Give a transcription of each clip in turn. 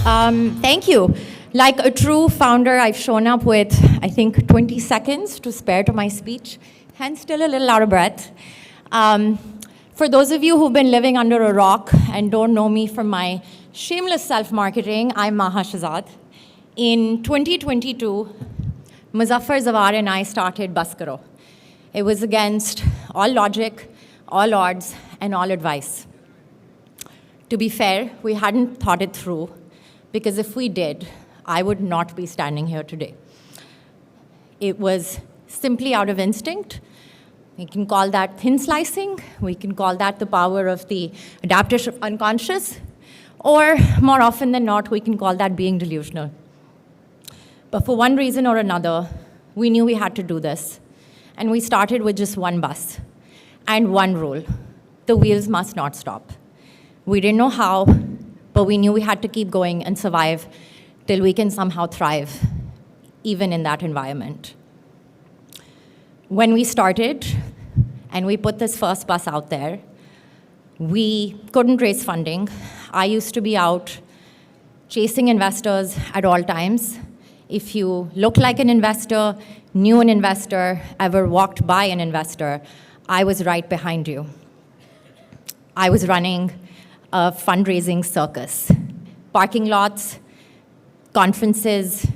Thank you. Like a true founder, I've shown up with, I think, 20 seconds to spare to my speech, hence still a little out of breath. For those of you who've been living under a rock and don't know me from my shameless self-marketing, I'm Maha Shahzad. In 2022, Muzaffar Zawar and I started Buscaro. It was against all logic, all odds, and all advice. To be fair, we hadn't thought it through, because if we did, I would not be standing here today. It was simply out of instinct. We can call that thin slicing. We can call that the power of the adaptive unconscious. Or more often than not, we can call that being delusional. But for one reason or another, we knew we had to do this. And we started with just one bus and one rule: the wheels must not stop. We didn't know how, but we knew we had to keep going and survive till we can somehow thrive, even in that environment. When we started and we put this first bus out there, we couldn't raise funding. I used to be out chasing investors at all times. If you looked like an investor, knew an investor, ever walked by an investor, I was right behind you. I was running a fundraising circus. Parking lots, conferences,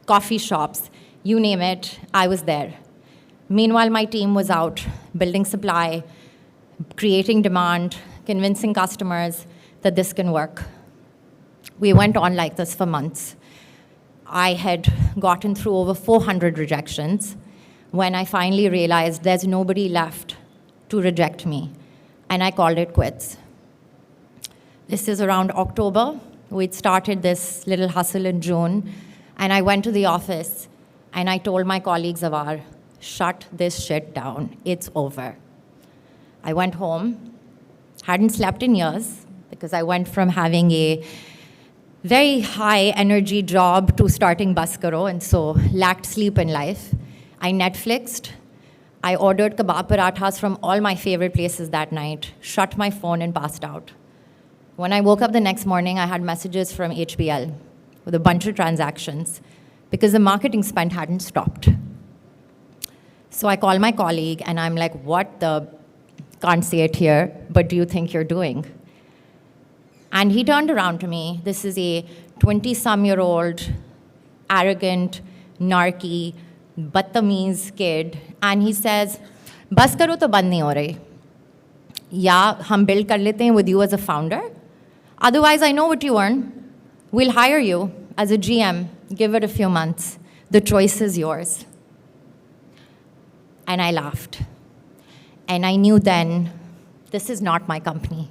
coffee shops, you name it, I was there. Meanwhile, my team was out building supply, creating demand, convincing customers that this can work. We went on like this for months. I had gotten through over 400 rejections when I finally realized there's nobody left to reject me, and I called it quits. This is around October. We'd started this little hustle in June, and I went to the office, and I told my colleague Zawar, shut this shit down, it's over. I went home, hadn't slept in years, because I went from having a very high energy job to starting Buscaro, and so lacked sleep in life. I Netflixed, I ordered kebab parathas from all my favorite places that night, shut my phone and passed out. When I woke up the next morning, I had messages from HBL with a bunch of transactions because the marketing spend hadn't stopped. So I called my colleague and I'm like, what the, can't say it here, but do you think you're doing? And he turned around to me. This is a 20-some-year-old, arrogant, narky, badtameez kid. And he says, Buscaro to band nahi ho rahi. Ya, hum build kar lete hain with you as a founder. Otherwise, I know what you earn. We'll hire you as a GM. Give it a few months. The choice is yours. And I laughed. And I knew then, this is not my company.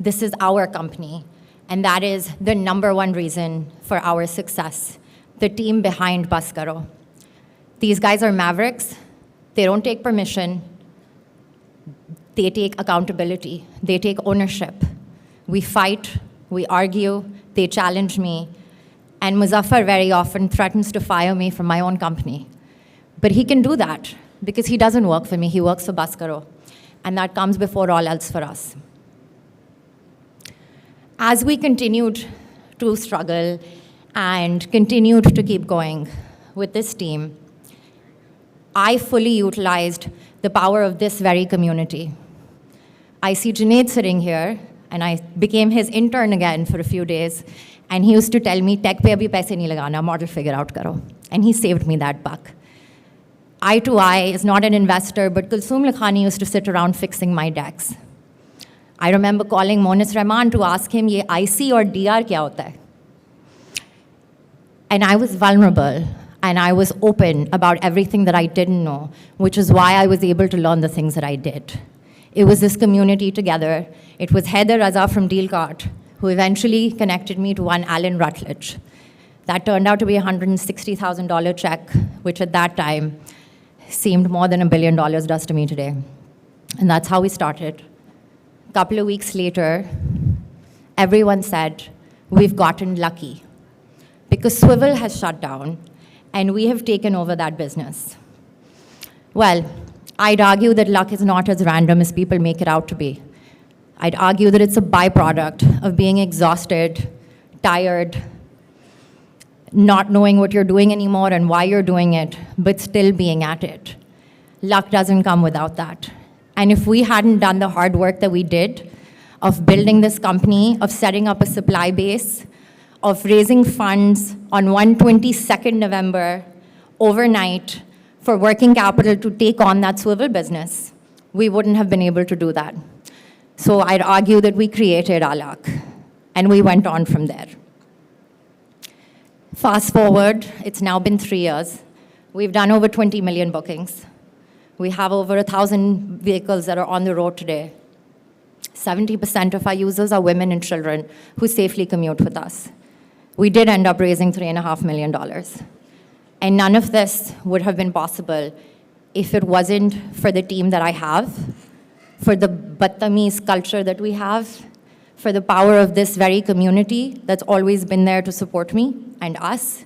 This is our company. And that is the #1 reason for our success, the team behind Buscaro. These guys are mavericks. They don't take permission. They take accountability. They take ownership. We fight, we argue, they challenge me, and Muzaffar very often threatens to fire me from my own company. But he can do that because he doesn't work for me, he works for Buscaro, and that comes before all else for us. As we continued to struggle and continued to keep going with this team, I fully utilized the power of this very community. I see Junaid sitting here, and I became his intern again for a few days, and he used to tell me, tech pe abhi paise nahi lagana, model figure out karo. And he saved me that buck. I2I is not an investor, but Kulsoom Lakhani used to sit around fixing my decks. I remember calling Monis Rahman to ask him, ye IC or DR kya hota hai? And I was vulnerable, and I was open about everything that I didn't know, which is why I was able to learn the things that I did. It was this community together. It was Heather Raza from Dealcart, who eventually connected me to one Alan Rutledge. That turned out to be a $160,000 check, which at that time seemed more than $1 billion does to me today. And that's how we started. A couple of weeks later, everyone said, we've gotten lucky, because Swivel has shut down, and we have taken over that business. Well, I'd argue that luck is not as random as people make it out to be. I'd argue that it's a byproduct of being exhausted, tired, not knowing what you're doing anymore and why you're doing it, but still being at it. Luck doesn't come without that. And if we hadn't done the hard work that we did of building this company, of setting up a supply base, of raising funds on 122nd November, overnight, for working capital to take on that swivel business, we wouldn't have been able to do that. So I'd argue that we created our luck, and we went on from there. Fast forward, it's now been 3 years. We've done over 20 million bookings. We have over 1,000 vehicles that are on the road today. 70% of our users are women and children who safely commute with us. We did end up raising $3.5 million. And none of this would have been possible if it wasn't for the team that I have, for the Battamis culture that we have, for the power of this very community that's always been there to support me and us.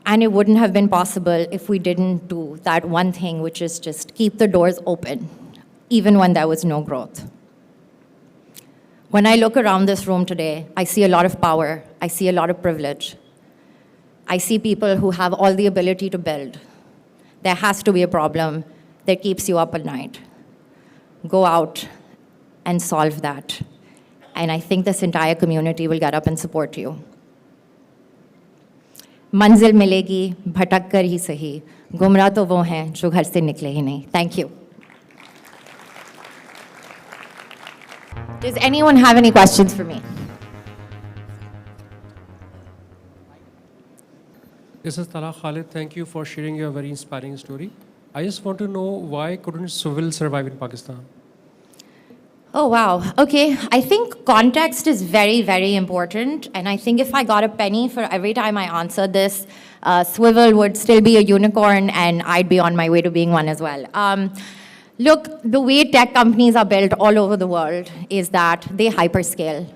And it wouldn't have been possible if we didn't do that one thing, which is just keep the doors open, even when there was no growth. When I look around this room today, I see a lot of power. I see a lot of privilege. I see people who have all the ability to build. There has to be a problem that keeps you up at night. Go out and solve that. And I think this entire community will get up and support you. मंजिल मिलेगी भटक कर ही सही, गुमराह तो वो हैं जो घर से निकले ही नहीं. Thank you. Does anyone have any questions for me? This is Talha Khalid. Thank you for sharing your very inspiring story. I just want to know, why couldn't Swivel survive in Pakistan? Oh, wow. Okay. I think context is very, very important. And I think if I got a penny for every time I answered this, Swivel would still be a unicorn and I'd be on my way to being one as well. Look, the way tech companies are built all over the world is that they hyperscale.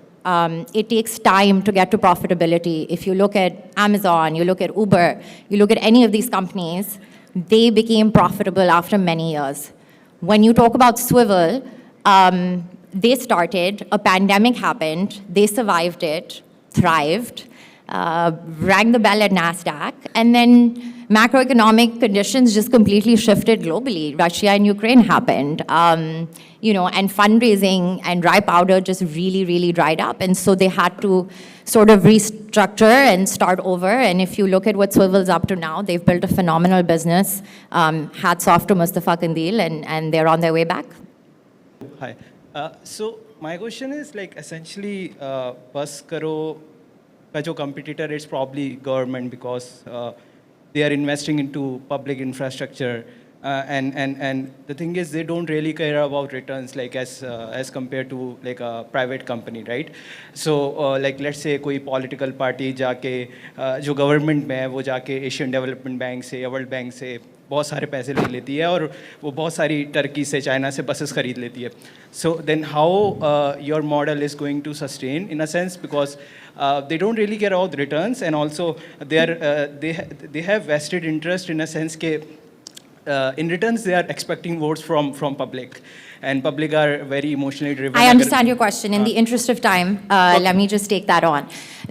It takes time to get to profitability. If you look at Amazon, you look at Uber, you look at any of these companies, they became profitable after many years. When you talk about Swivel, they started, a pandemic happened, they survived it, thrived, rang the bell at NASDAQ, and then macroeconomic conditions just completely shifted globally. Russia and Ukraine happened, and fundraising and dry powder just really, really dried up. And so they had to sort of restructure and start over. And if you look at what Swivel's up to now, they've built a phenomenal business. Hats off to Mustafa Kandil, and they're on their way back. Hi. So my question is, like, essentially, Buscaro, ka jo competitor, it's probably government, because they are investing into public infrastructure, and the thing is, they don't really care about returns, like as compared to like a private company, right? So like, let's say कोई political party जाके जो government में है, वो जाके Asian Development Bank से या World Bank से बहुत सारे पैसे ले लेती है, और वो बहुत सारी टर्की से, चाइना से buses खरीद लेती है. So then how your model is going to sustain, in a sense, because they don't really care about returns, and also they have vested interest, in a sense के in returns they are expecting votes from public, and public are very emotionally driven. I understand your question. In the interest of time, let me just take that on.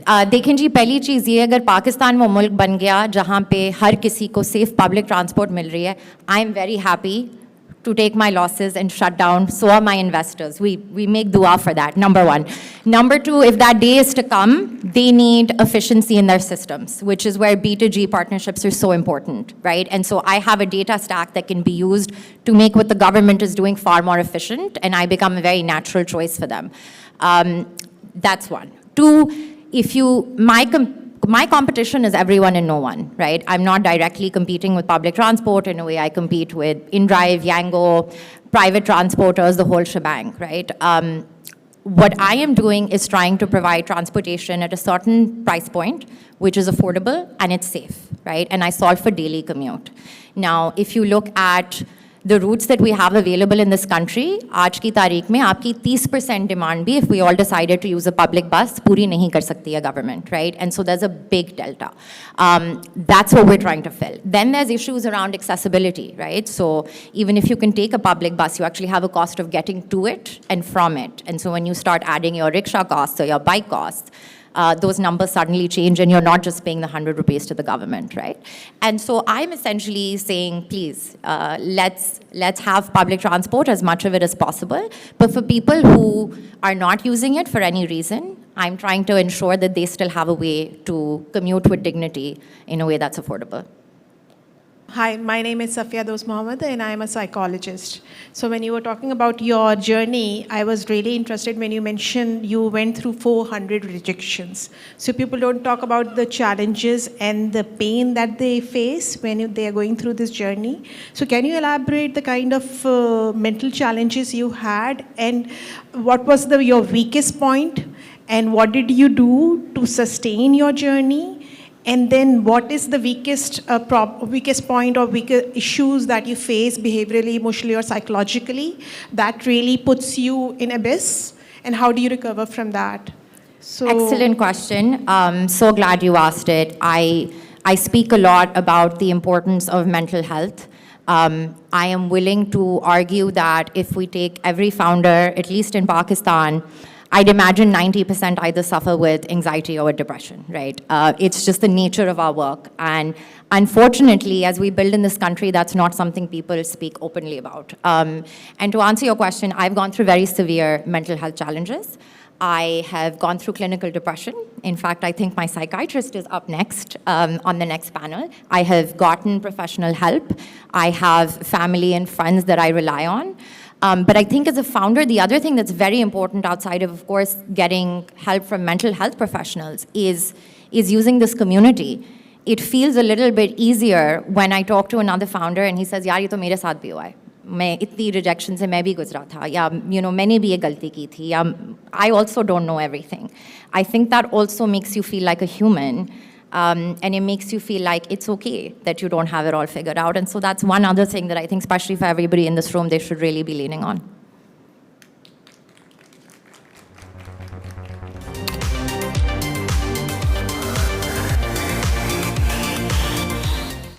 देखें जी, पहली चीज़ ये, अगर पाकिस्तान वो मुल्क बन गया जहाँ पे हर किसी को सेफ पब्लिक ट्रांसपोर्ट मिल रही है, I am very happy to take my losses and shut down. So are my investors. We make dua for that, number one. Number two, if that day is to come, they need efficiency in their systems, which is where B2G partnerships are so important, right? And so I have a data stack that can be used to make what the government is doing far more efficient, and I become a very natural choice for them. That's one. Two, my competition is everyone and no one, right? I'm not directly competing with public transport in a way I compete with InDrive, Yango, private transporters, the whole shebang, right? What I am doing is trying to provide transportation at a certain price point, which is affordable and it's safe, right? And I solve for daily commute. Now, if you look at the routes that we have available in this country, आज की तारीख में आपकी 30% demand भी, if we all decided to use a public bus, पूरी नहीं कर सकती है government, right? And so there's a big delta. That's what we're trying to fill. Then there's issues around accessibility, right? So even if you can take a public bus, you actually have a cost of getting to it and from it. And so when you start adding your rickshaw costs or your bike costs, those numbers suddenly change and you're not just paying the 100 rupees to the government, right? And so I'm essentially saying, please, let's have public transport, as much of it as possible. But for people who are not using it for any reason, I'm trying to ensure that they still have a way to commute with dignity in a way that's affordable. Hi, my name is Safia Dos Mohammed, and I am a psychologist. So when you were talking about your journey, I was really interested when you mentioned you went through 400 rejections. So people don't talk about the challenges and the pain that they face when they are going through this journey. So can you elaborate the kind of mental challenges you had, and what was your weakest point, and what did you do to sustain your journey? And then what is the weakest point or weaker issues that you face behaviorally, emotionally, or psychologically that really puts you in abyss? And how do you recover from that? So, excellent question. So glad you asked it. I speak a lot about the importance of mental health. I am willing to argue that if we take every founder, at least in Pakistan, I'd imagine 90% either suffer with anxiety or with depression, right? It's just the nature of our work. And unfortunately, as we build in this country, that's not something people speak openly about. And to answer your question, I've gone through very severe mental health challenges. I have gone through clinical depression. In fact, I think my psychiatrist is up next on the next panel. I have gotten professional help. I have family and friends that I rely on. But I think as a founder, the other thing that's very important outside of course, getting help from mental health professionals is using this community. It feels a little bit easier when I talk to another founder and he says, yaar, ye to mere saath bhi hua hai. मैं इतनी rejection से मैं भी गुजरा था, या मैंने भी ये गलती की थी, या I also don't know everything. I think that also makes you feel like a human. And it makes you feel like it's okay that you don't have it all figured out. And so that's one other thing that I think, especially for everybody in this room, they should really be leaning on.